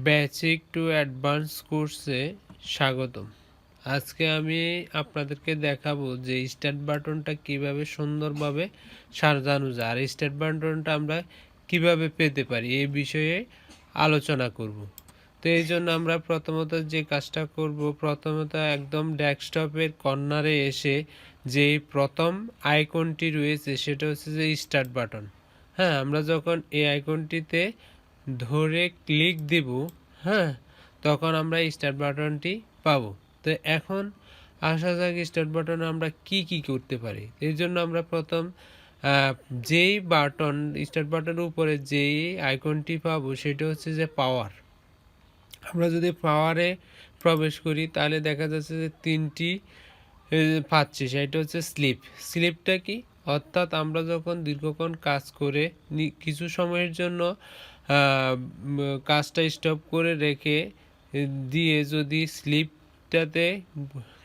Basic to advance কোর্সে স্বাগতম। আজকে আমি আপনাদেরকে দেখাবো যে স্টার্ট বাটনটা কিভাবে সুন্দরভাবে সাজানো যায় আর স্টার্ট বাটনটা আমরা কিভাবে পেতে পারি এই বিষয়ে আলোচনা করব। তো এই জন্য আমরা প্রথমত যে কাজটা করব, প্রথমত একদম ডেস্কটপের কর্নারে এসে যে প্রথম আইকনটি রয়েছে সেটা হচ্ছে যে স্টার্ট বাটন। হ্যাঁ, আমরা যখন এই আইকনটিতে ধরে ক্লিক দেব, হ্যাঁ, তখন আমরা স্টার্ট বাটনটি পাবো। তো এখন আসা যাক স্টার্ট বাটনে আমরা কি কি করতে পারি। এই জন্য আমরা প্রথম যেই বাটন স্টার্ট বাটনের উপরে যেই আইকনটি পাবো সেটা হচ্ছে যে পাওয়ার। আমরা যদি পাওয়ারে প্রবেশ করি তাহলে দেখা যাচ্ছে যে তিনটি পাচ্ছি, সেটা হচ্ছে স্লিপটা কি, অর্থাৎ আমরা যখন দীর্ঘক্ষণ কাজ করে কিছু সময়ের জন্য কাজটা স্টপ করে রেখে দিয়ে যদি স্লিপটাতে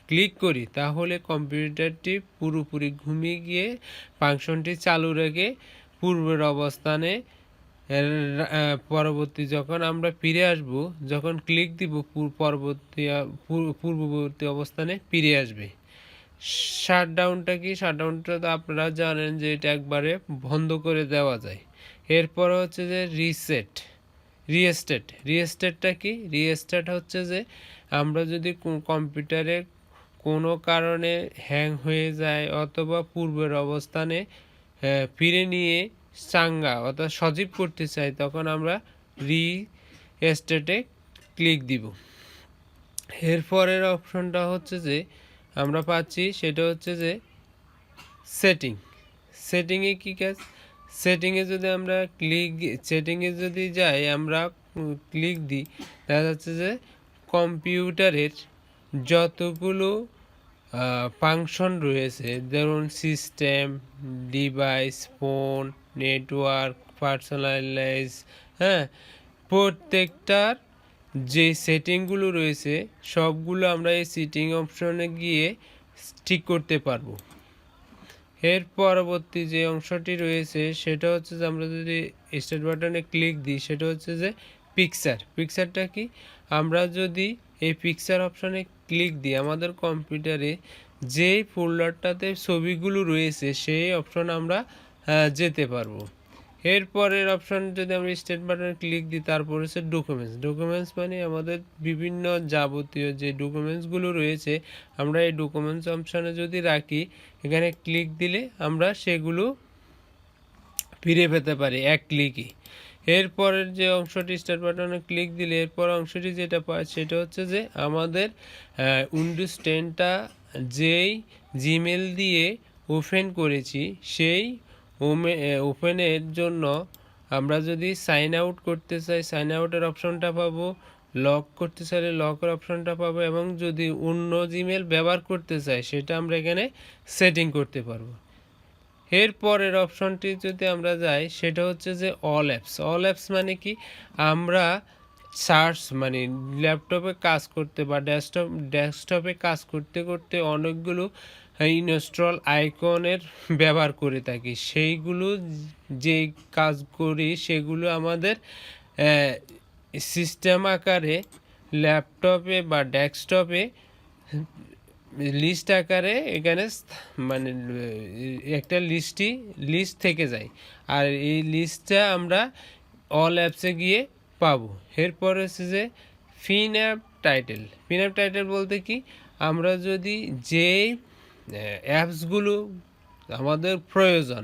ক্লিক করি তাহলে কম্পিউটারটি পুরোপুরি ঘুমিয়ে গিয়ে ফাংশনটি চালু রেখে পূর্বের অবস্থানে পরবর্তী যখন আমরা ফিরে আসব, যখন ক্লিক দিব পূর্ববর্তী অবস্থানে ফিরে আসবে। শাটডাউনটা কি, শাটডাউনটা তো আপনারা জানেন যে এটা একবারে বন্ধ করে দেওয়া যায়। এরপর হচ্ছে যে রিস্টার্টটা কি, রিস্টার্ট হচ্ছে যে আমরা যদি কম্পিউটারে কোনো কারণে হ্যাং হয়ে যায় অথবা পূর্বের অবস্থানে ফিরে নিয়ে চাঙ্গা অর্থাৎ সজীব করতে চাই তখন আমরা রিস্টার্টে ক্লিক দিব। এরপরের অপশনটা হচ্ছে যে আমরা পাচ্ছি সেটা হচ্ছে যে সেটিংয়ে কি কাজ, সেটিংয়ে যদি আমরা সেটিংয়ে যদি যাই আমরা ক্লিক দিই, দেখা যাচ্ছে যে কম্পিউটারের যতগুলো ফাংশন রয়েছে, ধরুন system, device, phone, network, personalize, হ্যাঁ, প্রত্যেকটার যে সেটিংগুলো রয়েছে সবগুলো আমরা এই সেটিং অপশনে গিয়ে ঠিক করতে পারবো। এর পরবর্তী যে অংশটি রয়েছে সেটা হচ্ছে যে আমরা যদি স্টার্ট বাটনে ক্লিক দিই সেটা হচ্ছে যে পিকচারটা কি, আমরা যদি এই পিকচার অপশনে ক্লিক দিই আমাদের কম্পিউটারে যেই ফোল্ডারটাতে ছবিগুলো রয়েছে সেই অপশন আমরা যেতে পারবো। এরপরের অপশন যদি আমরা স্টার্ট বাটনে ক্লিক দিই তারপর হচ্ছে ডকুমেন্টস মানে আমাদের বিভিন্ন যাবতীয় যে ডকুমেন্টসগুলো রয়েছে আমরা এই ডকুমেন্টস অপশনে যদি রাখি, এখানে ক্লিক দিলে আমরা সেগুলো ফিরে পেতে পারি এক ক্লিকই। এরপরের যে অংশটি স্টার্ট বাটনে ক্লিক দিলে এরপর অংশটি যেটা পায় সেটা হচ্ছে যে আমাদের উইন্ডোজ 10টা যেই জিমেল দিয়ে ওপেন করেছি সেই ওপেনের জন্য আমরা যদি সাইন আউট করতে চাই সাইন আউটের অপশনটা পাবো, লক করতে চাইলে লকের অপশনটা পাবো, এবং যদি অন্য জিমেল ব্যবহার করতে চাই সেটা আমরা এখানে সেটিং করতে পারবো। এরপরের অপশনটি যদি আমরা যাই সেটা হচ্ছে যে অল অ্যাপস মানে কি, আমরা সার্চ মানে ল্যাপটপে কাজ করতে বা ডেস্কটপে কাজ করতে করতে অনেকগুলো ইনস্টল আইকনের ব্যবহার করে থাকি, সেইগুলো যে কাজ করি সেগুলো আমাদের সিস্টেম আকারে ল্যাপটপে বা ডেস্কটপে লিস্ট আকারে এখানে মানে একটা লিস্ট থেকে যায়, আর এই লিস্টটা আমরা অল অ্যাপসে গিয়ে পাবো। এরপর হচ্ছে যে পিন অ্যাপ টাইটেল বলতে কি, আমরা যদি যে অ্যাপসগুলো আমাদের প্রয়োজন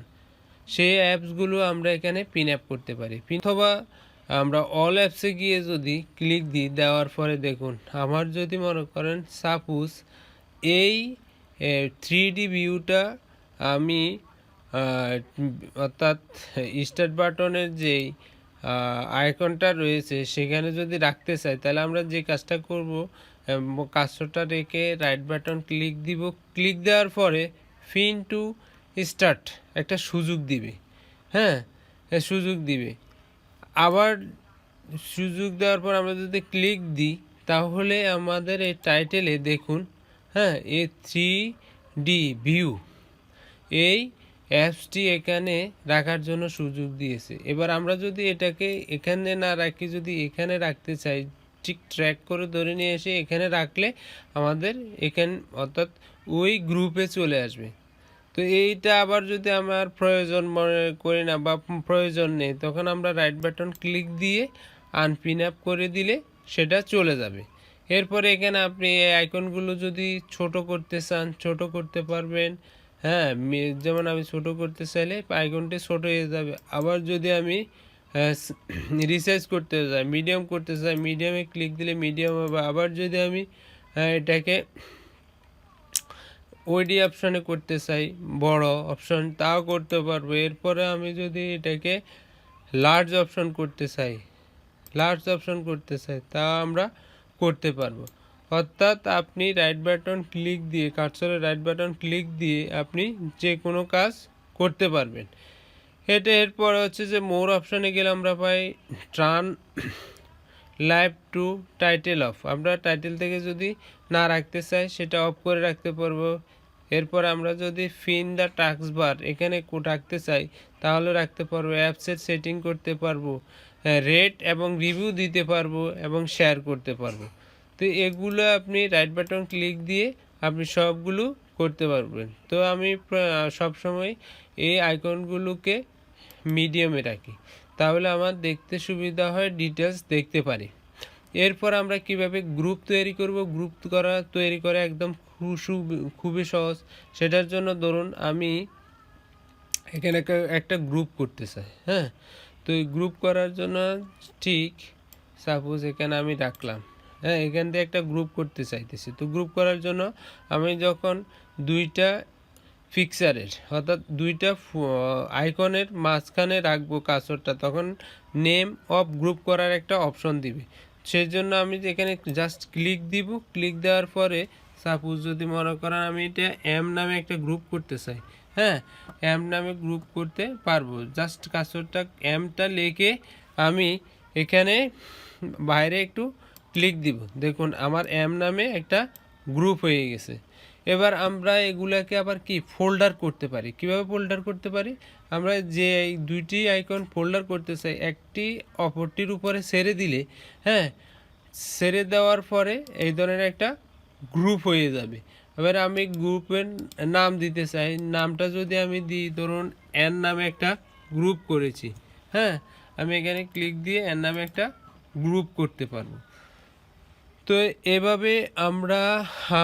সেই অ্যাপসগুলো আমরা এখানে পিন অ্যাপ করতে পারি। অথবা আমরা অল অ্যাপসে গিয়ে যদি ক্লিক দিই, দেওয়ার পরে দেখুন আমার যদি মনে করেন সাপোজ এই 3D ভিউটা আমি অর্থাৎ স্টার্ট বাটনের যেই আইকনটা রয়েছে সেখানে যদি রাখতে চাই তাহলে আমরা যে কাজটা করব, কাজটা রেখে রাইট বাটন ক্লিক দিব, ক্লিক দেওয়ার পরে পিন টু স্টার্ট একটা সুযোগ দিবে, হ্যাঁ, সুযোগ দিবে। আবার সুযোগ দেওয়ার পর আমরা যদি ক্লিক দিই তাহলে আমাদের এই টাইটেলে দেখুন, হ্যাঁ, এই 3D ভিউ এই অ্যাপসটি এখানে রাখার জন্য সুযোগ দিয়েছে। এবার আমরা যদি এটাকে এখানে না রাখি, যদি এখানে রাখতে চাই, ঠিক ট্র্যাক করে ধরে নিয়ে এসে এখানে রাখলে আমাদের এখানে অর্থাৎ ওই গ্রুপে চলে আসবে। তো এইটা আবার যদি আমার প্রয়োজন মনে করি না বা প্রয়োজন নেই, তখন আমরা রাইট বাটন ক্লিক দিয়ে আনপিন আপ করে দিলে সেটা চলে যাবে। এরপরে এখানে আপনি এই আইকনগুলো যদি ছোট করতে চান ছোট করতে পারবেন। হ্যাঁ, যেমন আমি ছোট করতে চাইলে আইকনটি ছোট হয়ে যাবে। আবার যদি আমি রিসাইজ করতে চাই, মিডিয়াম করতে চাই, মিডিয়ামে ক্লিক দিলে মিডিয়াম হবে। আবার যদি আমি এটাকে ওইডি অপশানে করতে চাই, বড় অপশন, তাও করতে পারবো। এরপরে আমি যদি এটাকে লার্জ অপশন করতে চাই, তা আমরা করতে পারবো। অর্থাৎ আপনি রাইট বাটন ক্লিক দিয়ে, কার্সরের রাইট বাটন ক্লিক দিয়ে আপনি যে কোনো কাজ করতে পারবেন। এরপর হচ্ছে যে মোর অপশানে গেলে আমরা পাই ট্রান লাইভ টু টাইটেল অফ। আমরা টাইটেল থেকে যদি না রাখতে চাই সেটা অফ করে রাখতে পারবো। এরপর আমরা যদি ফিন দ্য টাস্ক বার এখানে রাখতে চাই তাহলে রাখতে পারবো। অ্যাপসের সেটিং করতে পারবো, রেট এবং রিভিউ দিতে পারবো এবং শেয়ার করতে পারবো। তো এগুলো আপনি রাইট বাটন ক্লিক দিয়ে আপনি সবগুলো করতে পারবেন। তো আমি সবসময় এই আইকনগুলোকে মিডিয়ামে রাখি, তাহলে আমার দেখতে সুবিধা হয়, ডিটেলস দেখতে পারি। এরপর আমরা কিভাবে গ্রুপ তৈরি করব, তৈরি করা একদম খুবই সহজ। সেটার জন্য ধরুন আমি এখানে একটা গ্রুপ করতে চাই। হ্যাঁ, তো এই গ্রুপ করার জন্য ঠিক সাপোজ এখানে আমি রাখলাম। হ্যাঁ, এখান থেকে একটা গ্রুপ করতে চাইতেছি। তো গ্রুপ করার জন্য আমি যখন দুইটা ফিক্সারের অর্থাৎ দুইটা আইকনের মাঝখানে রাখবো কার্সরটা, তখন নেম অফ গ্রুপ করার একটা অপশন দিবে। সেই জন্য আমি এখানে জাস্ট ক্লিক দিব। ক্লিক দেওয়ার পরে সাপোজ যদি মনে করেন আমি এটা এম নামে একটা গ্রুপ করতে চাই, হ্যাঁ, এম নামে গ্রুপ করতে পারবো। জাস্ট কার্সরটা এমটা লিখে আমি এখানে বাইরে একটু ক্লিক দিব, দেখুন আমার এম নামে একটা গ্রুপ হয়ে গেছে। এবার আমরা এগুলাকে আবার কি ফোল্ডার করতে পারি। কিভাবে ফোল্ডার করতে পারি, আমরা যে এই দুইটি আইকন ফোল্ডার করতে চাই, একটি অপরটির উপরে ছেড়ে দিলে, হ্যাঁ, ছেড়ে দেওয়ার পরে এই ধরনের একটা গ্রুপ হয়ে যাবে। এবার আমি গ্রুপের নাম দিতে চাই, নামটা যদি আমি দিই, ধরুন এন নামে একটা গ্রুপ করেছি। হ্যাঁ, আমি এখানে ক্লিক দিয়ে এন নামে একটা গ্রুপ করতে পারবো। তো এভাবে আমরা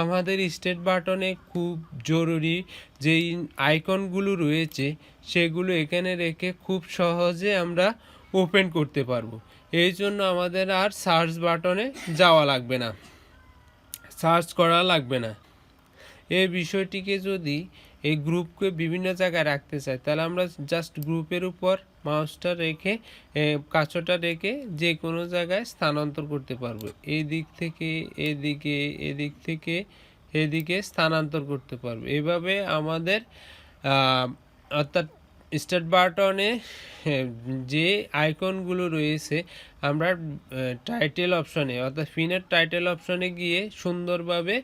আমাদের স্টার্ট বাটনে খুব জরুরি যেই আইকনগুলো রয়েছে সেগুলো এখানে রেখে খুব সহজে আমরা ওপেন করতে পারবো। এই জন্য আমাদের আর সার্চ বাটনে যাওয়া লাগবে না, সার্চ করা লাগবে না। এই বিষয়টিকে যদি এই গ্রুপকে বিভিন্ন জায়গায় রাখতে চাই, তাহলে আমরা জাস্ট গ্রুপের উপর মাউসটা রেখে কাঁচটা রেখে যে কোনো জায়গায় স্থানান্তর করতে পারবো। এই দিক থেকে এদিকে, এদিক থেকে এদিকে স্থানান্তর করতে পারবো। এভাবে আমাদের অর্থাৎ স্টার্ট বাটনে যে আইকনগুলো রয়েছে আমরা টাইটেল অপশনে অর্থাৎ ফিনের টাইটেল অপশনে গিয়ে সুন্দরভাবে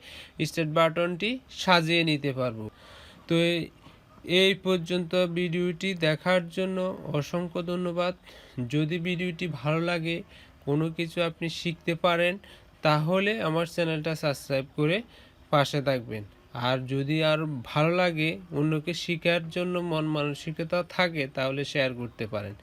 স্টার্ট বাটনটি সাজিয়ে নিতে পারবো। তো এই পর্যন্ত ভিডিওটি দেখার জন্য অসংখ্য ধন্যবাদ। যদি ভিডিওটি ভালো লাগে, কোনো কিছু আপনি শিখতে পারেন, তাহলে আমার চ্যানেলটা সাবস্ক্রাইব করে পাশে থাকবেন। আর যদি আর ভালো লাগে, অন্যকে শেখার জন্য মন মানসিকতা থাকে, তাহলে শেয়ার করতে পারেন।